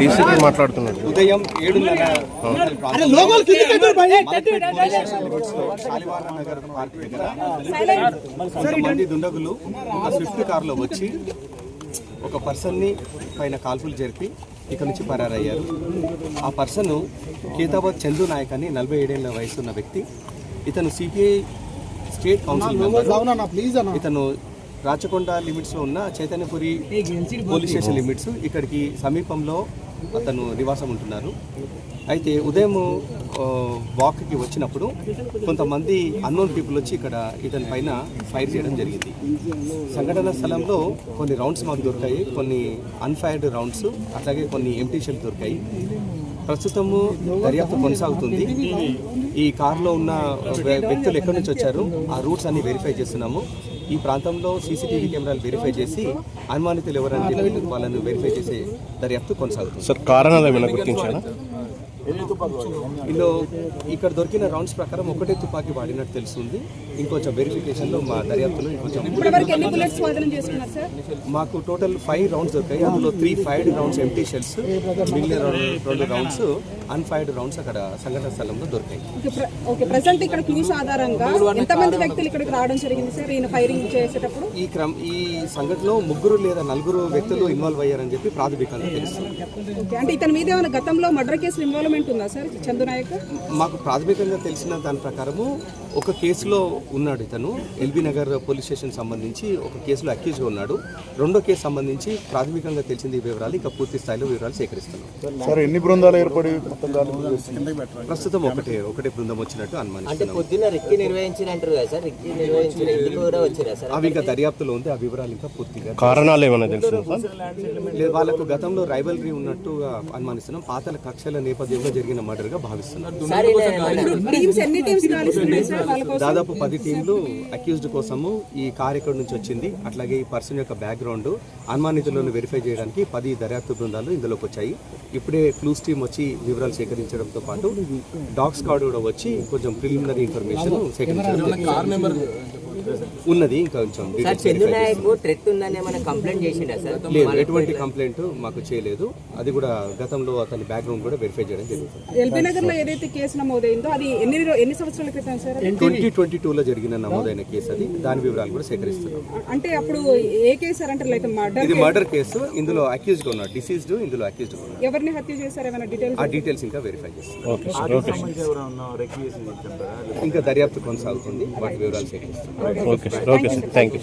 DCP మాట్లాడుతున్నాడు. ఉదయం 7:30 కొంతమంది దుండగులు ఒక స్విఫ్ట్ కార్లో వచ్చి ఒక పర్సన్ని పైన కాల్పులు జరిపి ఇక్కడ నుంచి పరారయ్యారు. ఆ పర్సన్ కేతాబాద్ చందు నాయక్ అని 47 ఏళ్ల వయసు ఉన్న వ్యక్తి. ఇతను సిపిఐ స్టేట్ కౌన్సిల్ మెంబర్. ఇతను రాచకొండ లిమిట్స్లో ఉన్న చైతన్యపురి పోలీస్ స్టేషన్ లిమిట్స్ ఇక్కడికి సమీపంలో అతను నివాసం ఉంటున్నారు. అయితే ఉదయం వాక్కి వచ్చినప్పుడు కొంతమంది అన్నోన్ పీపుల్ వచ్చి ఇక్కడ ఇతని పైన ఫైర్ చేయడం జరిగింది. సంఘటన స్థలంలో కొన్ని రౌండ్స్ మాకు దొరికాయి, కొన్ని అన్ఫైర్డ్ రౌండ్స్, అట్లాగే కొన్ని ఎంటీ షెల్ దొరికాయి. ప్రస్తుతము దర్యాప్తు కొనసాగుతుంది. ఈ కారులో ఉన్న వ్యక్తులు ఎక్కడి నుంచి వచ్చారు ఆ రూట్స్ అన్ని వెరిఫై చేస్తున్నాము. ఈ ప్రాంతంలో సీసీటీవీ కెమెరాలు వెరిఫై చేసి అనుమానితులు ఎవరంటే వాళ్ళని వెరిఫై చేసే దర్యాప్తు కొనసాగుతుంది. సార్ కారణాలు ఏమైనా గుర్తించారా? ఇందులో ఇక్కడ దొరికిన రౌండ్స్ ప్రకారం ఒకటే తుపాకీ వాడినట్టు తెలుస్తుంది. ఇంకొంచెం వెరిఫికేషన్లో మా దర్యాప్తులో ఇంకొంచెం మాకు టోటల్ 5 రౌండ్స్ దొరికాయి. అందులో 3 ఫైర్డ్ రౌండ్స్ ఎంటీ షెల్స్, మిగిలిన 2 రౌండ్స్ అన్ఫైర్డ్ రౌండ్స్ అక్కడ సంఘటన స్థలంలో దొరికాయి. ప్రెజెంట్ ఇక్కడ క్లూస్ ఆధారంగా ఎంతమంది వ్యక్తులు ఇక్కడికి రావడం జరిగింది సార్ ఈయన ఫైరింగ్ చేసేటప్పుడు? ఈ సంఘటనలో 3 లేదా 4 వ్యక్తులు ఇన్వాల్వ్ అయ్యారని చెప్పి ప్రాథమికంగా తెలుస్తుంది. అంటే ఇతని మీద ఏమైనా గతంలో మర్డర్ కేసులు ఇన్వాల్వ్మెంట్ ఉందా సార్ చందు నాయక్? మాకు ప్రాథమికంగా తెలిసిన దాని ప్రకారము ఒక కేసులో ఉన్నాడు ఇతను. ఎల్బీ నగర్ పోలీస్ స్టేషన్ సంబంధించి ఒక కేసులో అక్యూజ్గా ఉన్నాడు. 2వ కేసు సంబంధించి ప్రాథమికంగా తెలిసింది వివరాలు, ఇంకా పూర్తి స్థాయిలో వివరాలు సేకరిస్తున్నాం. సార్ ఎన్ని బృందాలు ఏర్పడి ప్రస్తుతం ఒకటే బృందం వచ్చినట్టు అనుమానిస్తున్నాం. అవి ఇంకా దర్యాప్తులో ఉంది. ఆ వివరాలు ఇంకా పూర్తిగా కారణాలు ఏమైనా తెలుసు? వాళ్ళకు గతంలో రైవల్రీ ఉన్నట్టుగా అనుమానిస్తున్నాం. పాతల కక్షల నేపథ్యంలో జరిగిన మర్డర్ గా భావిస్తున్నాం. దాదాపు 10 టీంలు అక్యూజ్డ్ కోసము ఈ కార్ ఎక్కడి నుంచి వచ్చింది, అట్లాగే ఈ పర్సన్ యొక్క బ్యాక్గ్రౌండ్, అనుమానితులను వెరిఫై చేయడానికి 10 దర్యాప్తు బృందాలు ఇందులోకి వచ్చాయి. ఇప్పుడే క్లూస్ టీమ్ వచ్చి వివరాలు సేకరించడంతో పాటు డాగ్ స్క్వాడ్ కూడా వచ్చి కొంచెం ప్రిలిమినరీ ఇన్ఫర్మేషన్ సేకరించడం ఉన్నది. ఇంకా కొంచెం లేదు, ఎటువంటి కంప్లైంట్ మాకు చేయలేదు. అది కూడా గతంలో అతని బ్యాక్గ్రౌండ్ కూడా వెరిఫై చేయడం జరుగుతుంది. ఎల్బీ నగర్ లో ఏదైతే కేసు నమోదైందో అది ఎన్ని సంవత్సరాల క్రితం సార్? 2022లో జరిగిన నమోదైన కేసు అది. దాని వివరాలు కూడా సేకరిస్తున్నాం. అంటే అప్పుడు ఏ కేసు సార్? అంటే లైక్ మర్డర్? ఇది మర్డర్ కేసు. ఇందులో అక్యూజ్డ్ ఉన్నాడు, డిసీజ్డ్. ఇందులో అక్యూజ్డ్ ఉన్నాడు. ఎవరిని హత్య చేశారు? ఏమైనా డీటెయిల్స్? ఆ డీటెయిల్స్ ఇంకా వెరిఫై చేస్తున్నాం. ఇంకా దర్యాప్తు కొనసాగుతుంది. వాటి వివరాలు సేకరిస్తున్నాం. Okay sir, thank you.